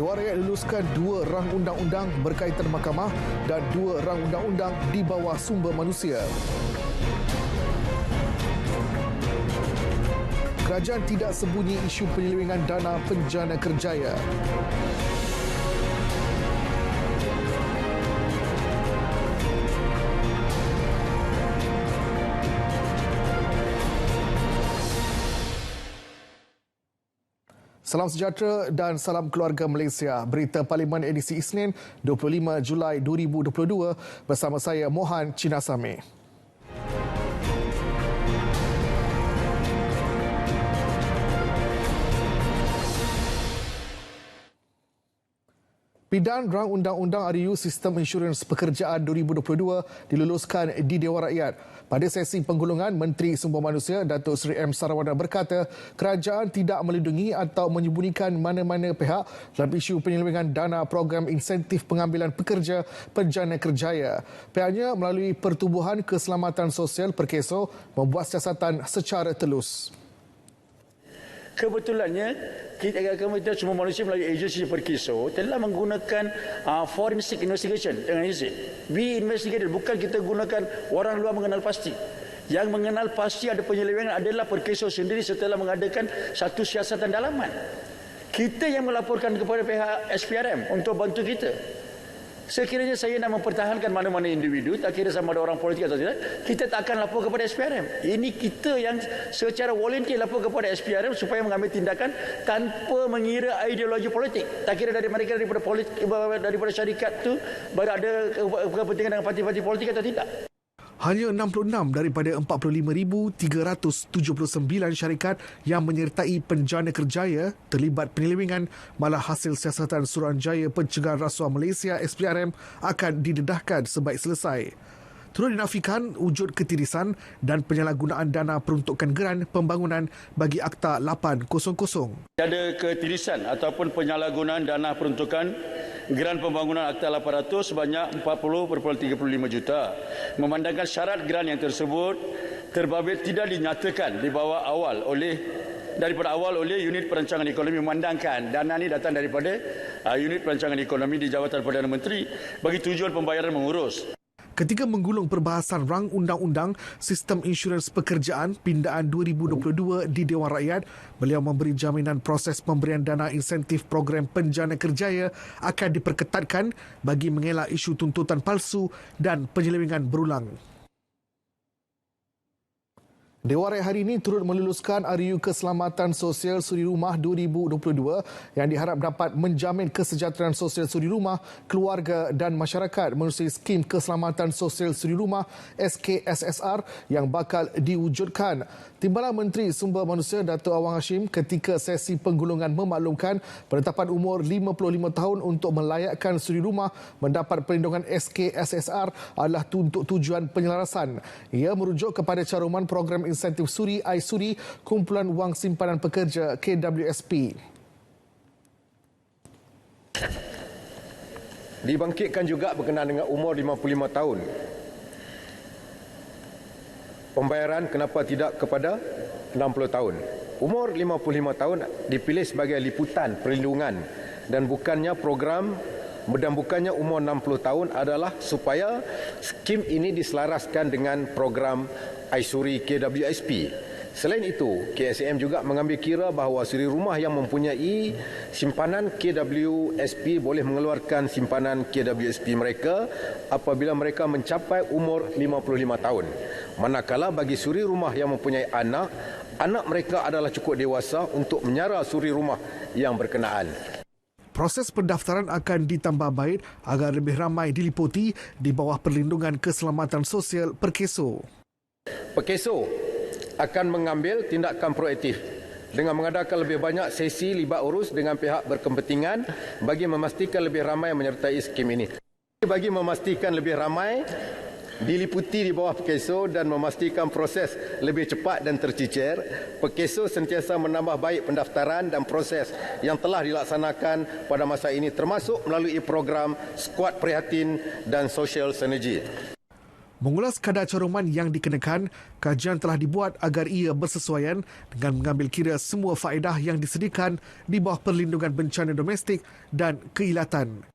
Dewan Rakyat luluskan 2 rang undang-undang berkaitan mahkamah dan 2 rang undang-undang di bawah sumber manusia. Kerajaan tidak sembunyi isu penyelewengan dana penjana kerjaya. Salam sejahtera dan salam keluarga Malaysia. Berita Parlimen edisi Isnin 25 Julai 2022 bersama saya Mohan Cinasame. Bidan Rang Undang-Undang RU Sistem Insurans Pekerjaan 2022 diluluskan di Dewan Rakyat. Pada sesi penggulungan, Menteri Sumber Manusia Datuk Seri M. Sarawana berkata kerajaan tidak melindungi atau menyembunyikan mana-mana pihak dalam isu penyelewengan dana program insentif pengambilan pekerja penjana kerjaya. Pihaknya melalui Pertubuhan Keselamatan Sosial Perkeso membuat siasatan secara telus. Kebetulannya, Kementerian Sumber Manusia melalui agensi Perkiso telah menggunakan forensic investigation dengan izin. We investigated, bukan kita gunakan orang luar mengenal pasti. Yang mengenal pasti ada penyelewengan adalah Perkiso sendiri setelah mengadakan satu siasatan dalaman. Kita yang melaporkan kepada pihak SPRM untuk bantu kita. Sekiranya saya nak mempertahankan mana-mana individu, tak kira sama ada orang politik atau tidak, kita tak akan lapor kepada SPRM. Ini kita yang secara volunteer lapor kepada SPRM supaya mengambil tindakan tanpa mengira ideologi politik. Tak kira dari mereka daripada syarikat tu berada kepentingan dengan parti-parti politik atau tidak. Hanya 66 daripada 45,379 syarikat yang menyertai penjana kerjaya terlibat penyelewengan, malah hasil siasatan Suruhanjaya Pencegahan Rasuah Malaysia SPRM akan didedahkan sebaik selesai. Turut dinafikan wujud ketirisan dan penyalahgunaan dana peruntukan geran pembangunan bagi Akta 800. Ada ketirisan ataupun penyalahgunaan dana peruntukan geran pembangunan Akta 800 sebanyak 40.35 juta. Memandangkan syarat geran yang tersebut terbabit tidak dinyatakan daripada awal oleh unit perancangan ekonomi, memandangkan dana ini datang daripada unit perancangan ekonomi di Jabatan Perdana Menteri bagi tujuan pembayaran mengurus. Ketika menggulung perbahasan rang undang-undang Sistem Insurans Pekerjaan Pindaan 2022 di Dewan Rakyat, beliau memberi jaminan proses pemberian dana insentif program penjana kerjaya akan diperketatkan bagi mengelak isu tuntutan palsu dan penyelewengan berulang. Dewan Rakyat hari ini turut meluluskan RU Keselamatan Sosial Suri Rumah 2022 yang diharap dapat menjamin kesejahteraan sosial suri rumah, keluarga dan masyarakat menerusi skim Keselamatan Sosial Suri Rumah SKSSR yang bakal diwujudkan. Timbalan Menteri Sumber Manusia Datuk Awang Hashim ketika sesi penggulungan memaklumkan penetapan umur 55 tahun untuk melayakkan suri rumah mendapat perlindungan SKSSR adalah untuk tujuan penyelarasan. Ia merujuk kepada caruman program insentif suri iSuri Kumpulan Wang Simpanan Pekerja KWSP. Dibangkitkan juga berkenaan dengan umur 55 tahun. Pembayaran kenapa tidak kepada 60 tahun. Umur 55 tahun dipilih sebagai liputan perlindungan dan bukannya umur 60 tahun adalah supaya skim ini diselaraskan dengan program iSuri KWSP. Selain itu, KSM juga mengambil kira bahawa suri rumah yang mempunyai simpanan KWSP boleh mengeluarkan simpanan KWSP mereka apabila mereka mencapai umur 55 tahun. Manakala bagi suri rumah yang mempunyai anak mereka adalah cukup dewasa untuk menyara suri rumah yang berkenaan. Proses pendaftaran akan ditambah baik agar lebih ramai diliputi di bawah perlindungan keselamatan sosial Perkeso. Perkeso akan mengambil tindakan proaktif dengan mengadakan lebih banyak sesi libat urus dengan pihak berkepentingan bagi memastikan lebih ramai menyertai skim ini. Bagi memastikan lebih ramai diliputi di bawah Perkeso dan memastikan proses lebih cepat dan tercicir, Perkeso sentiasa menambah baik pendaftaran dan proses yang telah dilaksanakan pada masa ini termasuk melalui program Skuad Prihatin dan Social Synergy. Mengulas kadar caruman yang dikenakan, kajian telah dibuat agar ia bersesuaian dengan mengambil kira semua faedah yang disediakan di bawah perlindungan bencana domestik dan keilatan.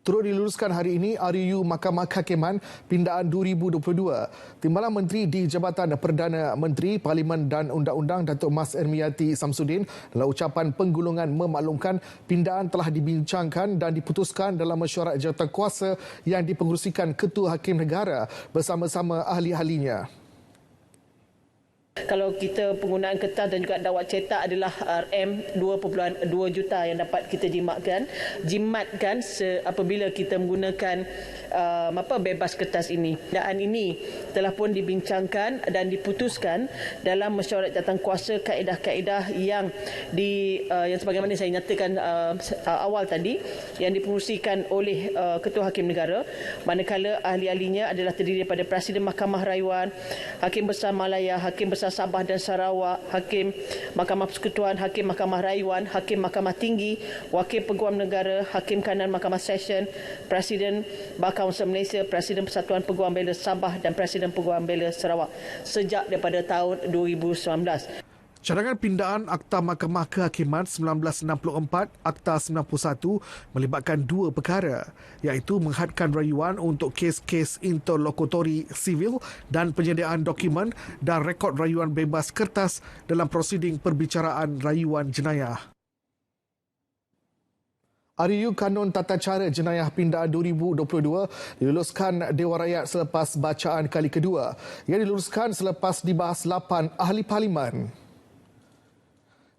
Turut diluluskan hari ini RUU Mahkamah Kehakiman Pindaan 2022. Timbalan Menteri di Jabatan Perdana Menteri Parlimen dan Undang-Undang Datuk Mas Ermiati Samsudin dalam ucapan penggulungan memaklumkan pindaan telah dibincangkan dan diputuskan dalam mesyuarat jawatankuasa yang dipengerusikan Ketua Hakim Negara bersama-sama ahli-ahlinya. Kalau kita penggunaan kertas dan juga dawat cetak adalah RM2.2 juta yang dapat kita jimatkan apabila kita menggunakan bebas kertas ini. Pindaan ini telah pun dibincangkan dan diputuskan dalam mesyuarat jawatankuasa kaedah-kaedah yang sebagaimana saya nyatakan awal tadi yang dipengerusikan oleh Ketua Hakim Negara, manakala ahli-ahlinya adalah terdiri daripada Presiden Mahkamah Rayuan, Hakim Besar Malaya, Hakim Besar Sabah dan Sarawak, Hakim Mahkamah Persekutuan, Hakim Mahkamah Rayuan, Hakim Mahkamah Tinggi, Wakil Peguam Negara, Hakim Kanan Mahkamah Session, Presiden Bar Kaunsil Malaysia, Presiden Persatuan Peguam Bela Sabah dan Presiden Peguam Bela Sarawak sejak daripada tahun 2019. Cadangan pindaan Akta Mahkamah Kehakiman 1964, Akta 91 melibatkan dua perkara, iaitu menghadkan rayuan untuk kes-kes interlokutori sivil dan penyediaan dokumen dan rekod rayuan bebas kertas dalam prosiding perbicaraan rayuan jenayah. RUU Kanun Tata Cara Jenayah Pindaan 2022 diluluskan Dewan Rakyat selepas bacaan kali kedua. Ia diluluskan selepas dibahas 8 ahli parlimen.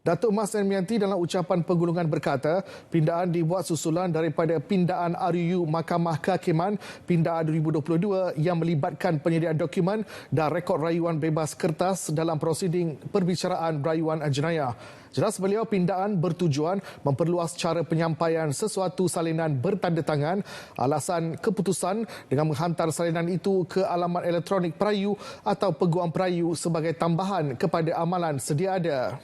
Datuk Mas Ermiati dalam ucapan penggulungan berkata, pindaan dibuat susulan daripada pindaan RUU Mahkamah Kehakiman Pindaan 2022 yang melibatkan penyediaan dokumen dan rekod rayuan bebas kertas dalam prosiding perbicaraan rayuan jenayah. Jelas beliau, pindaan bertujuan memperluas cara penyampaian sesuatu salinan bertanda tangan, alasan keputusan dengan menghantar salinan itu ke alamat elektronik perayu atau peguam perayu sebagai tambahan kepada amalan sedia ada.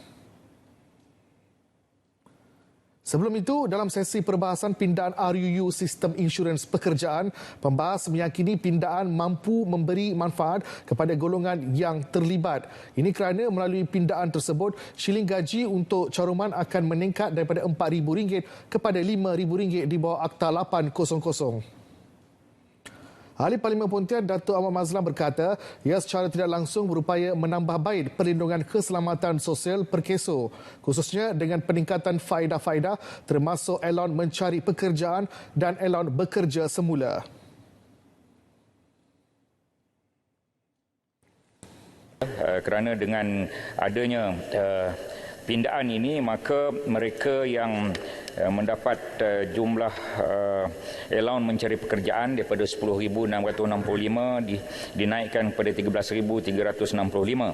Sebelum itu, dalam sesi perbahasan pindaan RUU Sistem Insurans Pekerjaan, pembahas meyakini pindaan mampu memberi manfaat kepada golongan yang terlibat. Ini kerana melalui pindaan tersebut, shilling gaji untuk caruman akan meningkat daripada RM4,000 kepada RM5,000 di bawah Akta 800. Ahli Parlimen Pontian Datuk Ahmad Mazlan berkata, ia secara tidak langsung berupaya menambah baik perlindungan keselamatan sosial perkeso, khususnya dengan peningkatan faedah-faedah termasuk elon mencari pekerjaan dan elon bekerja semula. Kerana dengan adanya pindaan ini, maka mereka yang mendapat jumlah allowance mencari pekerjaan daripada 10,665 dinaikkan kepada 13,365.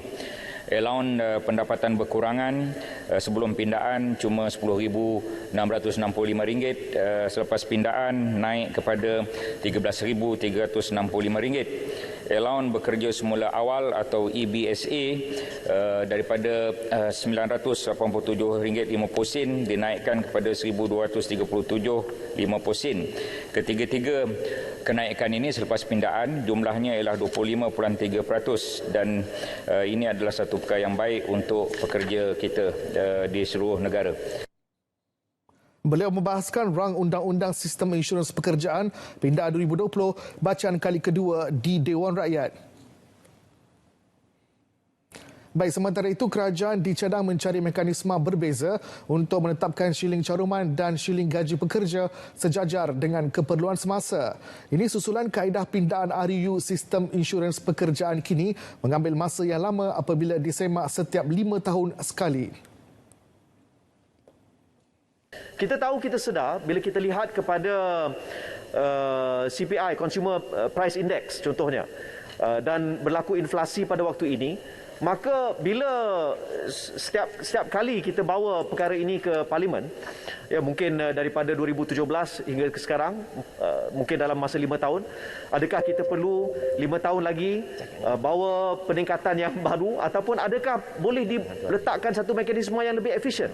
Allowance pendapatan berkurangan sebelum pindaan cuma RM10,665, selepas pindaan naik kepada RM13,365. Allowance bekerja semula awal atau EBSA daripada RM987.50 dinaikkan kepada RM1,237.50. Ketiga-tiga kenaikan ini selepas pindaan jumlahnya ialah 25.3% dan ini adalah satu perkara yang baik untuk pekerja kita di seluruh negara. Beliau membahaskan rang Undang-Undang Sistem Insurans Pekerjaan Pindaan 2020 bacaan kali kedua di Dewan Rakyat. Baik, sementara itu kerajaan dicadang mencari mekanisme berbeza untuk menetapkan shilling caruman dan shilling gaji pekerja sejajar dengan keperluan semasa. Ini susulan kaedah pindaan RUU Sistem Insurans Pekerjaan kini mengambil masa yang lama apabila disemak setiap 5 tahun sekali. Kita tahu, kita sedar bila kita lihat kepada CPI, Consumer Price Index contohnya, dan berlaku inflasi pada waktu ini, Maka bila setiap kali kita bawa perkara ini ke Parlimen, ya mungkin daripada 2017 hingga ke sekarang, mungkin dalam masa 5 tahun, adakah kita perlu 5 tahun lagi bawa peningkatan yang baru, ataupun adakah boleh diletakkan satu mekanisme yang lebih efisien?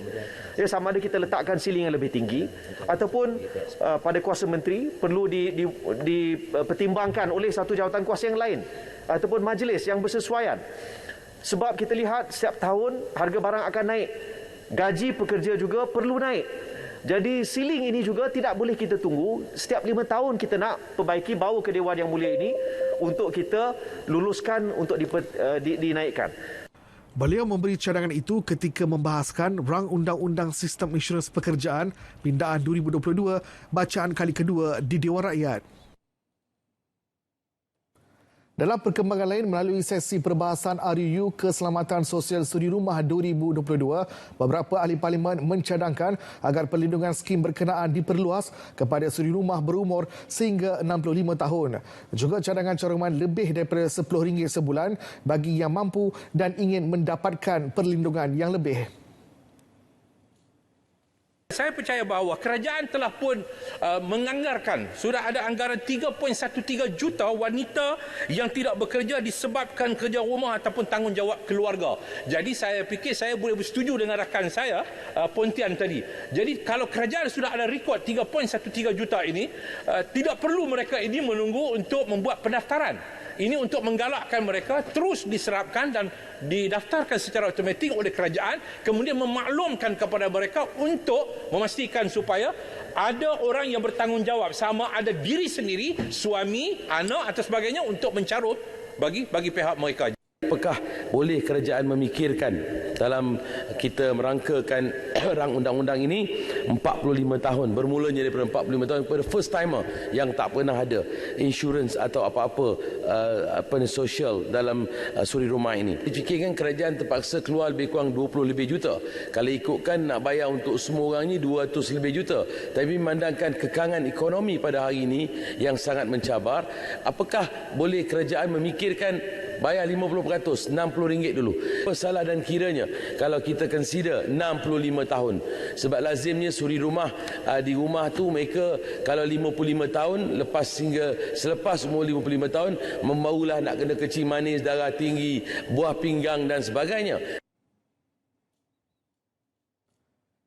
Ya, sama ada kita letakkan ceiling yang lebih tinggi, ataupun pada kuasa menteri perlu dipertimbangkan oleh satu jawatan kuasa yang lain, ataupun majlis yang bersesuaian. Sebab kita lihat setiap tahun harga barang akan naik, gaji pekerja juga perlu naik. Jadi ceiling ini juga tidak boleh kita tunggu. Setiap 5 tahun kita nak perbaiki, bawa ke Dewan Yang Mulia ini untuk kita luluskan untuk dinaikkan. Beliau memberi cadangan itu ketika membahaskan rang Undang-Undang Sistem Insurans Pekerjaan Pindaan 2022 bacaan kali kedua di Dewan Rakyat. Dalam perkembangan lain, melalui sesi perbahasan RUU Keselamatan Sosial Suri Rumah 2022, beberapa ahli parlimen mencadangkan agar perlindungan skim berkenaan diperluas kepada suri rumah berumur sehingga 65 tahun. Juga cadangan carangan lebih daripada RM10 sebulan bagi yang mampu dan ingin mendapatkan perlindungan yang lebih. Saya percaya bahawa kerajaan telah pun menganggarkan, sudah ada anggaran 3.13 juta wanita yang tidak bekerja disebabkan kerja rumah ataupun tanggungjawab keluarga. Jadi saya fikir saya boleh bersetuju dengan rakan saya, Pontian tadi. Jadi kalau kerajaan sudah ada rekod 3.13 juta ini, tidak perlu mereka ini menunggu untuk membuat pendaftaran. Ini untuk menggalakkan mereka terus diserapkan dan didaftarkan secara automatik oleh kerajaan, kemudian memaklumkan kepada mereka untuk memastikan supaya ada orang yang bertanggungjawab, sama ada diri sendiri, suami, anak atau sebagainya, untuk mencarut bagi pihak mereka. Apakah boleh kerajaan memikirkan dalam kita merangkakan rang undang-undang ini 45 tahun, bermulanya daripada 45 tahun kepada first timer yang tak pernah ada insurans atau apa-apa sosial dalam suri rumah ini. Difikirkan kerajaan terpaksa keluar lebih kurang 20 lebih juta. Kalau ikutkan nak bayar untuk semua orang ini 200 lebih juta. Tapi memandangkan kekangan ekonomi pada hari ini yang sangat mencabar, apakah boleh kerajaan memikirkan bayar 50%, RM60 dulu. Salah dan kiranya kalau kita consider 65 tahun. Sebab lazimnya suri rumah di rumah tu mereka kalau 55 tahun selepas umur 55 tahun membarulah nak kena kecil manis, darah tinggi, buah pinggang dan sebagainya.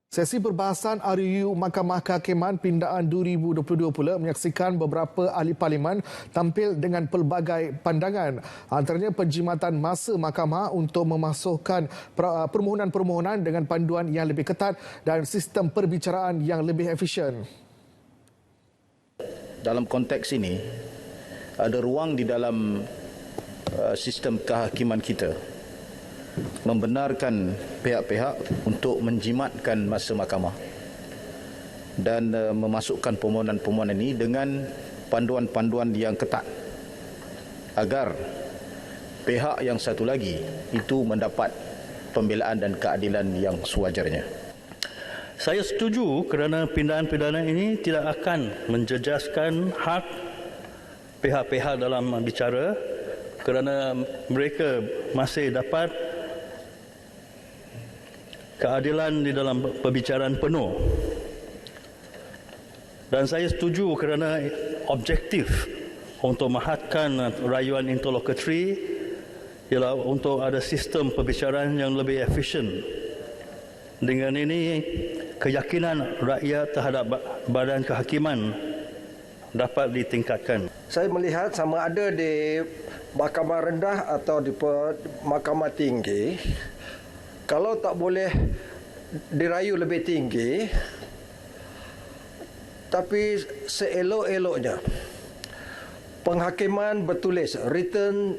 Sesi perbahasan RUU Mahkamah Kehakiman Pindaan 2022 pula menyaksikan beberapa ahli parlimen tampil dengan pelbagai pandangan. Antaranya penjimatan masa mahkamah untuk memasukkan permohonan-permohonan dengan panduan yang lebih ketat dan sistem perbicaraan yang lebih efisien. Dalam konteks ini, ada ruang di dalam sistem kehakiman kita membenarkan pihak-pihak untuk menjimatkan masa mahkamah dan memasukkan permohonan-permohonan ini dengan panduan-panduan yang ketat agar pihak yang satu lagi itu mendapat pembelaan dan keadilan yang sewajarnya. Saya setuju kerana pindaan pidana ini tidak akan menjejaskan hak pihak-pihak dalam bicara kerana mereka masih dapat keadilan di dalam perbicaraan penuh. Dan saya setuju kerana objektif untuk memahatkan rayuan interlocutory ialah untuk ada sistem perbicaraan yang lebih efisien. Dengan ini, keyakinan rakyat terhadap badan kehakiman dapat ditingkatkan. Saya melihat sama ada di mahkamah rendah atau di mahkamah tinggi, kalau tak boleh dirayu lebih tinggi, tapi seelok-eloknya penghakiman bertulis written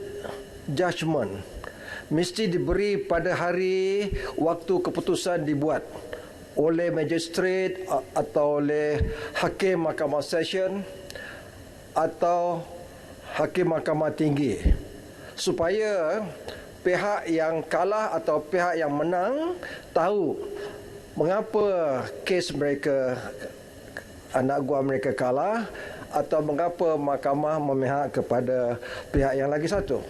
judgment mesti diberi pada hari waktu keputusan dibuat oleh magistrate atau oleh hakim mahkamah session atau hakim mahkamah tinggi, supaya pihak yang kalah atau pihak yang menang tahu mengapa kes mereka, anak gua mereka kalah, atau mengapa mahkamah memihak kepada pihak yang lagi satu.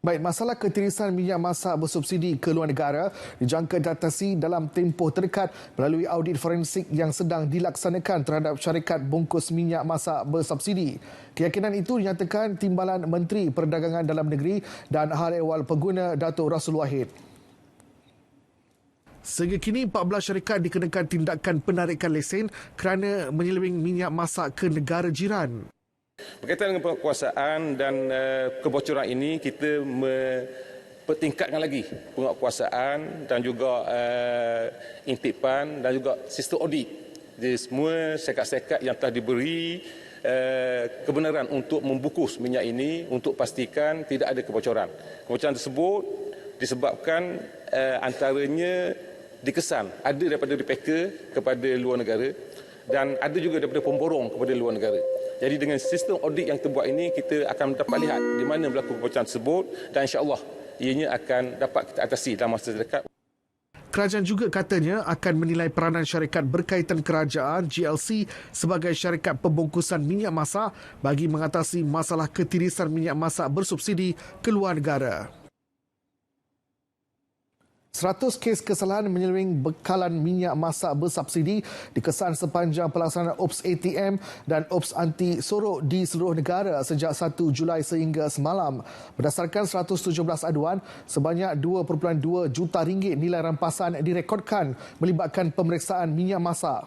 Baik, masalah ketirisan minyak masak bersubsidi ke luar negara dijangka diatasi dalam tempoh terdekat melalui audit forensik yang sedang dilaksanakan terhadap syarikat bungkus minyak masak bersubsidi. Keyakinan itu dinyatakan Timbalan Menteri Perdagangan Dalam Negeri dan Hal Ehwal Pengguna Dato' Rasul Wahid. Sehingga kini 14 syarikat dikenakan tindakan penarikan lesen kerana menyeleweng minyak masak ke negara jiran. Berkaitan dengan penguatkuasaan dan kebocoran ini, kita mempertingkatkan lagi penguatkuasaan dan juga intipan dan juga sistem audit di semua syarikat-syarikat yang telah diberi kebenaran untuk membungkus minyak ini untuk pastikan tidak ada kebocoran. Kebocoran tersebut disebabkan antaranya dikesan ada daripada repacker kepada luar negara dan ada juga daripada pemborong kepada luar negara. Jadi dengan sistem audit yang terbuat ini, kita akan dapat lihat di mana berlaku kebocoran tersebut dan insya-Allah ianya akan dapat kita atasi dalam masa terdekat. Kerajaan juga katanya akan menilai peranan syarikat berkaitan kerajaan GLC sebagai syarikat pembungkusan minyak masak bagi mengatasi masalah ketirisan minyak masak bersubsidi ke luar negara. 100 kes kesalahan menyeleweng bekalan minyak masak bersubsidi dikesan sepanjang pelaksanaan OPS ATM dan OPS anti sorok di seluruh negara sejak 1 Julai sehingga semalam. Berdasarkan 117 aduan, sebanyak 2.2 juta ringgit nilai rampasan direkodkan melibatkan pemeriksaan minyak masak.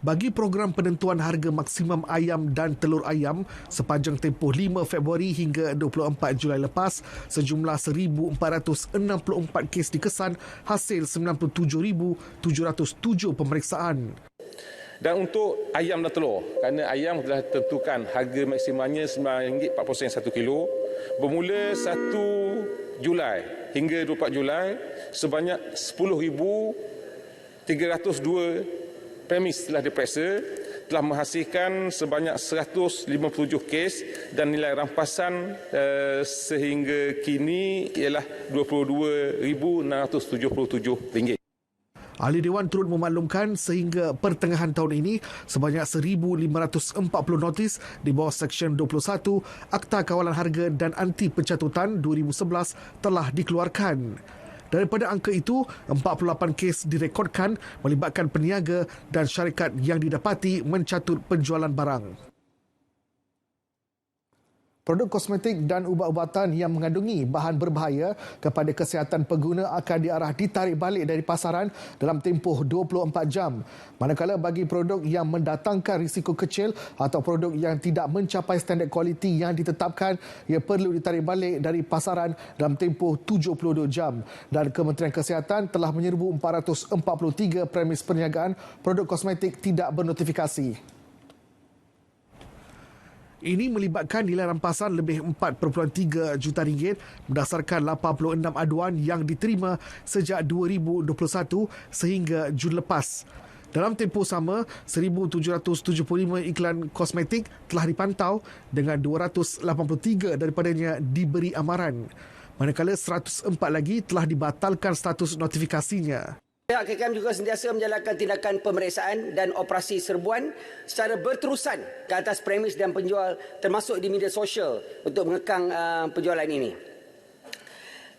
Bagi program penentuan harga maksimum ayam dan telur ayam sepanjang tempoh 5 Februari hingga 24 Julai lepas, sejumlah 1,464 kes dikesan hasil 97,707 pemeriksaan. Dan untuk ayam dan telur, kerana ayam telah tentukan harga maksimumnya RM9.40 1 kilo, bermula 1 Julai hingga 24 Julai, sebanyak 10,302 premis telah diperiksa, telah menghasilkan sebanyak 157 kes dan nilai rampasan sehingga kini ialah RM22,677. Ahli Dewan turut memaklumkan sehingga pertengahan tahun ini sebanyak 1,540 notis di bawah Seksyen 21 Akta Kawalan Harga dan Anti Pencatutan 2011 telah dikeluarkan. Daripada angka itu, 48 kes direkodkan melibatkan peniaga dan syarikat yang didapati mencatut penjualan barang. Produk kosmetik dan ubat-ubatan yang mengandungi bahan berbahaya kepada kesihatan pengguna akan diarah ditarik balik dari pasaran dalam tempoh 24 jam. Manakala bagi produk yang mendatangkan risiko kecil atau produk yang tidak mencapai standard kualiti yang ditetapkan, ia perlu ditarik balik dari pasaran dalam tempoh 72 jam. Dan Kementerian Kesihatan telah menyerbu 443 premis perniagaan produk kosmetik tidak bernotifikasi. Ini melibatkan nilai rampasan lebih 4.3 juta ringgit berdasarkan 86 aduan yang diterima sejak 2021 sehingga Jun lepas. Dalam tempoh sama, 1,775 iklan kosmetik telah dipantau dengan 283 daripadanya diberi amaran. Manakala 104 lagi telah dibatalkan status notifikasinya. Pihak KKM juga sentiasa menjalankan tindakan pemeriksaan dan operasi serbuan secara berterusan ke atas premis dan penjual termasuk di media sosial untuk mengekang penjualan ini.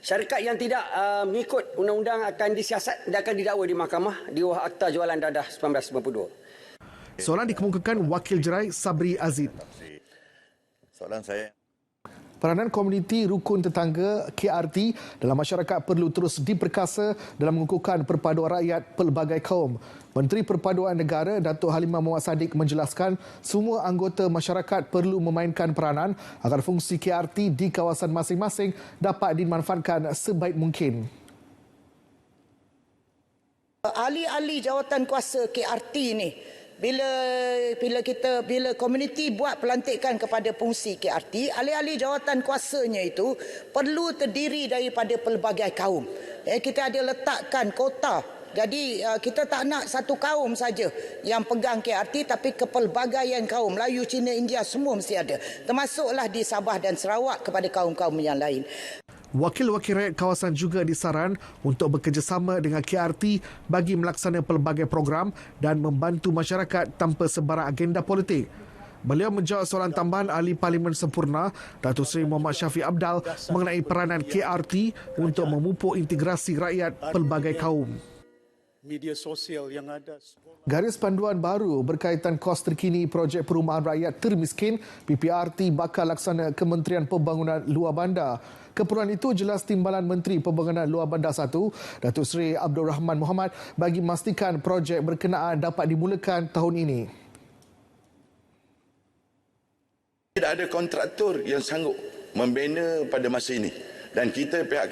Syarikat yang tidak mengikut undang-undang akan disiasat dan akan didakwa di mahkamah di bawah Akta Jualan Dadah 1992. Soalan dikemukakan Wakil Jerai Sabri Azid. Soalan saya. Peranan komuniti rukun tetangga KRT dalam masyarakat perlu terus diperkasa dalam mengukuhkan perpaduan rakyat pelbagai kaum. Menteri Perpaduan Negara Datuk Halimah Muhammad Sadiq menjelaskan semua anggota masyarakat perlu memainkan peranan agar fungsi KRT di kawasan masing-masing dapat dimanfaatkan sebaik mungkin. Ahli-ahli jawatan kuasa KRT ni bila komuniti buat pelantikan kepada fungsi KRT, ahli-ahli jawatan kuasanya itu perlu terdiri daripada pelbagai kaum. Kita ada letakkan kota. Jadi kita tak nak satu kaum saja yang pegang KRT, tapi kepelbagaian kaum, Melayu, Cina, India semua mesti ada. Termasuklah di Sabah dan Sarawak kepada kaum-kaum yang lain. Wakil-wakil rakyat kawasan juga disaran untuk bekerjasama dengan KRT bagi melaksanakan pelbagai program dan membantu masyarakat tanpa sebarang agenda politik. Beliau menjawab soalan tambahan Ahli Parlimen Sempurna Datuk Seri Muhammad Syafiq Abdal mengenai peranan KRT untuk memupuk integrasi rakyat pelbagai kaum. Media sosial yang ada. Garis panduan baru berkaitan kos terkini projek perumahan rakyat termiskin PPRT bakal laksana Kementerian Pembangunan Luar Bandar. Keperluan itu jelas timbalan Menteri Pembangunan Luar Bandar 1, Datuk Seri Abdul Rahman Mohamad, bagi memastikan projek berkenaan dapat dimulakan tahun ini. Tidak ada kontraktor yang sanggup membina pada masa ini. Dan kita pihak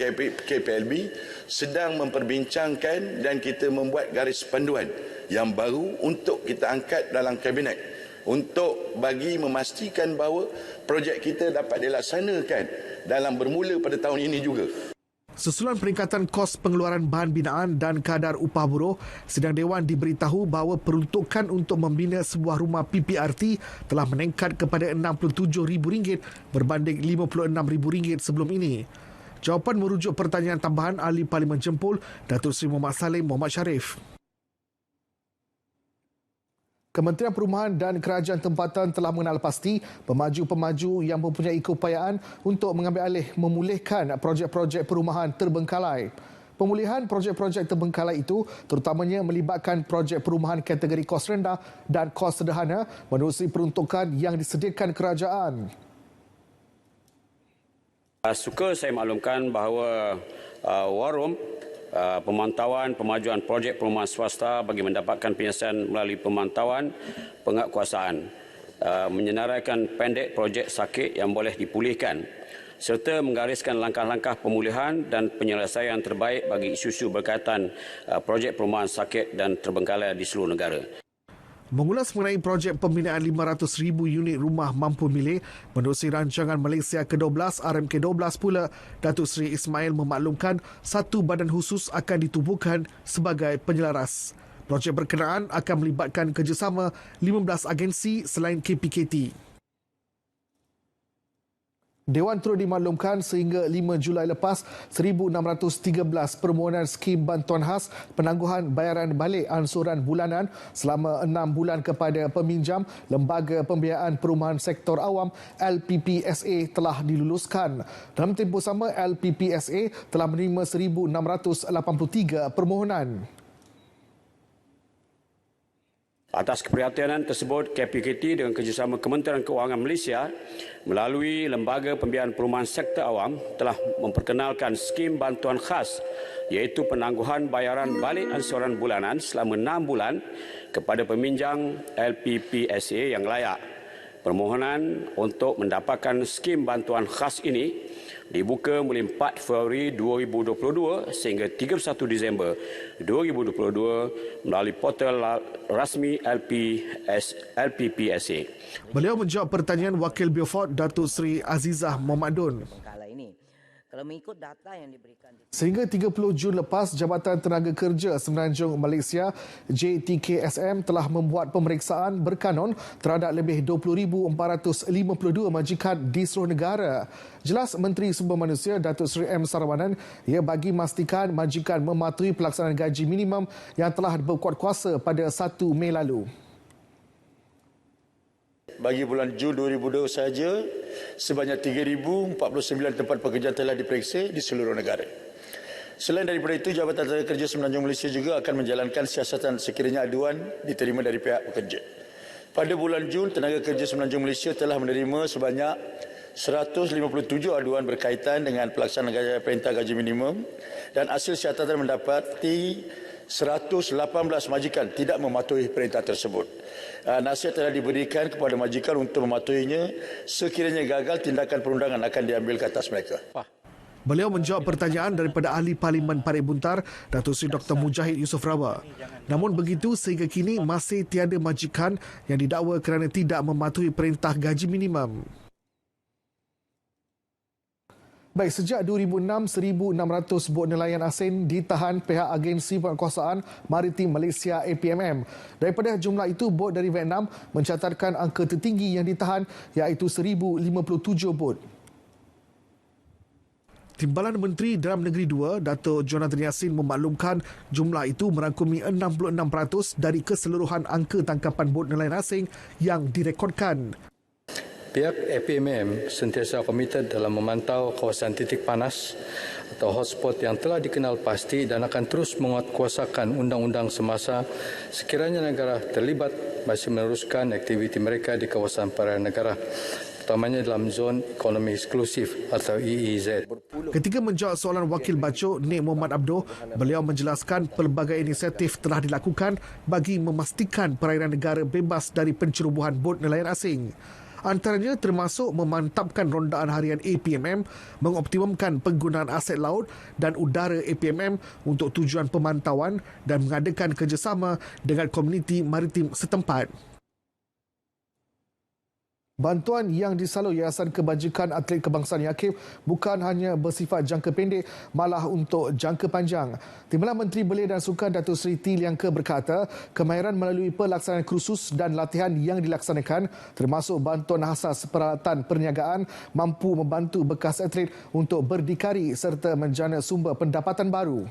KPLB sedang memperbincangkan dan kita membuat garis panduan yang baru untuk kita angkat dalam kabinet untuk bagi memastikan bahawa projek kita dapat dilaksanakan dalam bermula pada tahun ini juga. Susulan peningkatan kos pengeluaran bahan binaan dan kadar upah buruh, sidang Dewan diberitahu bahawa peruntukan untuk membina sebuah rumah PPRT telah meningkat kepada RM67,000 berbanding RM56,000 sebelum ini. Jawapan merujuk pertanyaan tambahan Ahli Parlimen Jempol, Datuk Seri Muhammad Salim Muhammad Sharif. Kementerian Perumahan dan Kerajaan Tempatan telah mengenal pasti pemaju-pemaju yang mempunyai keupayaan untuk mengambil alih memulihkan projek-projek perumahan terbengkalai. Pemulihan projek-projek terbengkalai itu terutamanya melibatkan projek perumahan kategori kos rendah dan kos sederhana menerusi peruntukan yang disediakan kerajaan. Suka saya maklumkan bahawa War Room pemantauan pemajuan projek perumahan swasta bagi mendapatkan penyelesaian melalui pemantauan penguatkuasaan, menyenaraikan pendek projek sakit yang boleh dipulihkan serta menggariskan langkah-langkah pemulihan dan penyelesaian terbaik bagi isu-isu berkaitan projek perumahan sakit dan terbengkalai di seluruh negara. Mengulas mengenai projek pembinaan 500,000 unit rumah mampu milik menerusi rancangan Malaysia ke-12 RMK-12 pula, Datuk Seri Ismail memaklumkan satu badan khusus akan ditubuhkan sebagai penyelaras. Projek berkenaan akan melibatkan kerjasama 15 agensi selain KPKT. Dewan turut dimaklumkan sehingga 5 Julai lepas 1,613 permohonan skim bantuan khas penangguhan bayaran balik ansuran bulanan selama 6 bulan kepada peminjam Lembaga Pembiayaan Perumahan Sektor Awam LPPSA telah diluluskan. Dalam tempoh sama, LPPSA telah menerima 1,683 permohonan. Atas keprihatinan tersebut, KPKT dengan kerjasama Kementerian Keuangan Malaysia melalui Lembaga Pembiayaan Perumahan Sektor Awam telah memperkenalkan skim bantuan khas iaitu penangguhan bayaran balik ansuran bulanan selama 6 bulan kepada peminjam LPPSA yang layak. Permohonan untuk mendapatkan skim bantuan khas ini dibuka mulai 4 Februari 2022 sehingga 31 Disember 2022 melalui portal rasmi LPPSA. Beliau menjawab pertanyaan Wakil Beaufort Datuk Seri Azizah Momadun. Kalau mengikut data yang diberikan Sehingga 30 Jun lepas, Jabatan Tenaga Kerja Semenanjung Malaysia JTKSM telah membuat pemeriksaan berkanun terhadap lebih 20,452 majikan di seluruh negara. Jelas Menteri Sumber Manusia Datuk Seri M. Sarwanan, ia bagi memastikan majikan mematuhi pelaksanaan gaji minimum yang telah berkuat kuasa pada 1 Mei lalu. Bagi bulan Jun 2002 sahaja, sebanyak 3,049 tempat pekerjaan telah diperiksa di seluruh negara. Selain daripada itu, Jabatan Tenaga Kerja Semenanjung Malaysia juga akan menjalankan siasatan sekiranya aduan diterima dari pihak pekerja. Pada bulan Jun, Tenaga Kerja Semenanjung Malaysia telah menerima sebanyak 157 aduan berkaitan dengan pelaksanaan perintah gaji minimum dan hasil siasatan mendapati 118 majikan tidak mematuhi perintah tersebut. Nasihat telah diberikan kepada majikan untuk mematuhinya. Sekiranya gagal, tindakan perundangan akan diambil ke atas mereka. Beliau menjawab pertanyaan daripada Ahli Parlimen Parit Buntar, Datuk Seri Dr. Mujahid Yusof Rawa. Namun begitu, sehingga kini masih tiada majikan yang didakwa kerana tidak mematuhi perintah gaji minimum. Baik, sejak 2006, 1,600 bot nelayan asing ditahan pihak Agensi Penguatkuasaan Maritim Malaysia APMM. Daripada jumlah itu, bot dari Vietnam mencatatkan angka tertinggi yang ditahan iaitu 1,057 bot. Timbalan Menteri Dalam Negeri 2, Dato' Jonathan Yassin memaklumkan jumlah itu merangkumi 66% dari keseluruhan angka tangkapan bot nelayan asing yang direkodkan. Pihak APMM sentiasa komited dalam memantau kawasan titik panas atau hotspot yang telah dikenal pasti dan akan terus menguatkuasakan undang-undang semasa sekiranya negara terlibat masih meneruskan aktiviti mereka di kawasan perairan negara, utamanya dalam zon ekonomi eksklusif atau EEZ. Ketika menjawab soalan Wakil Bacok Nik Muhammad Abduh, beliau menjelaskan pelbagai inisiatif telah dilakukan bagi memastikan perairan negara bebas dari pencerobohan bot nelayan asing. Antaranya termasuk memantapkan rondaan harian APMM, mengoptimumkan penggunaan aset laut dan udara APMM untuk tujuan pemantauan dan mengadakan kerjasama dengan komuniti maritim setempat. Bantuan yang disalur Yayasan Kebajikan Atlet Kebangsaan YAKIP bukan hanya bersifat jangka pendek, malah untuk jangka panjang. Timbalan Menteri Belia dan Sukan Datuk Seri T. Liangke berkata, kemahiran melalui pelaksanaan kursus dan latihan yang dilaksanakan termasuk bantuan asas peralatan perniagaan mampu membantu bekas atlet untuk berdikari serta menjana sumber pendapatan baru.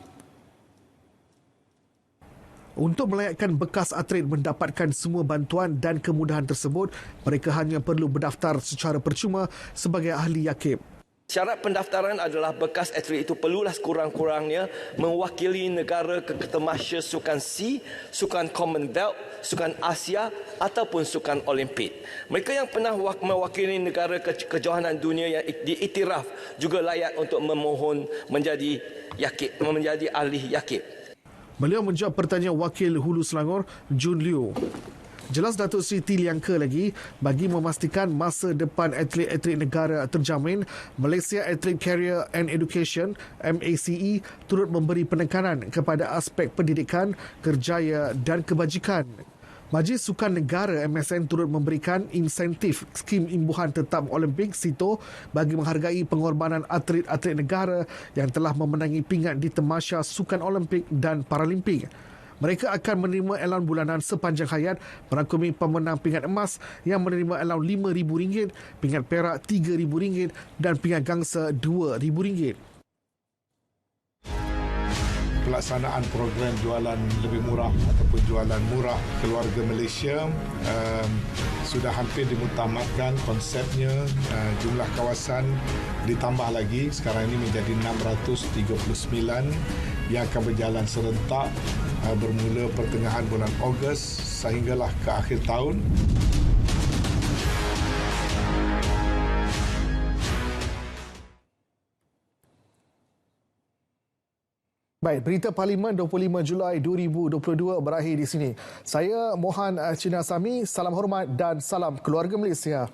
Untuk melayakkan bekas atlet mendapatkan semua bantuan dan kemudahan tersebut, mereka hanya perlu berdaftar secara percuma sebagai ahli YAKIP. Syarat pendaftaran adalah bekas atlet itu perlulah sekurang-kurangnya mewakili negara ke Ketemasya Sukan C, Sukan Commonwealth, Sukan Asia ataupun Sukan Olimpik. Mereka yang pernah mewakili negara ke kejohanan dunia yang diiktiraf juga layak untuk memohon menjadi YAKIP, menjadi ahli YAKIP. Beliau menjawab pertanyaan Wakil Hulu Selangor, Jun Liu. Jelas Datuk Seri T. Liangke lagi, bagi memastikan masa depan atlet-atlet negara terjamin, Malaysia Athlete Career and Education (MACE) turut memberi penekanan kepada aspek pendidikan, kerjaya dan kebajikan. Majlis Sukan Negara MSN turut memberikan insentif skim imbuhan tetap Olimpik SITO bagi menghargai pengorbanan atlet-atlet negara yang telah memenangi pingat di Tamasya Sukan Olimpik dan Paralimpik. Mereka akan menerima allowance bulanan sepanjang hayat merangkumi pemenang pingat emas yang menerima allowance RM5,000, pingat perak RM3,000 dan pingat gangsa RM2,000. Pelaksanaan program jualan lebih murah ataupun jualan murah keluarga Malaysia sudah hampir dimutamatkan konsepnya. Jumlah kawasan ditambah lagi, sekarang ini menjadi 639 yang akan berjalan serentak bermula pertengahan bulan Ogos sehinggalah ke akhir tahun. Baik, berita Parlimen 25 Julai 2022 berakhir di sini. Saya Mohan Chinasami, salam hormat dan salam keluarga Malaysia.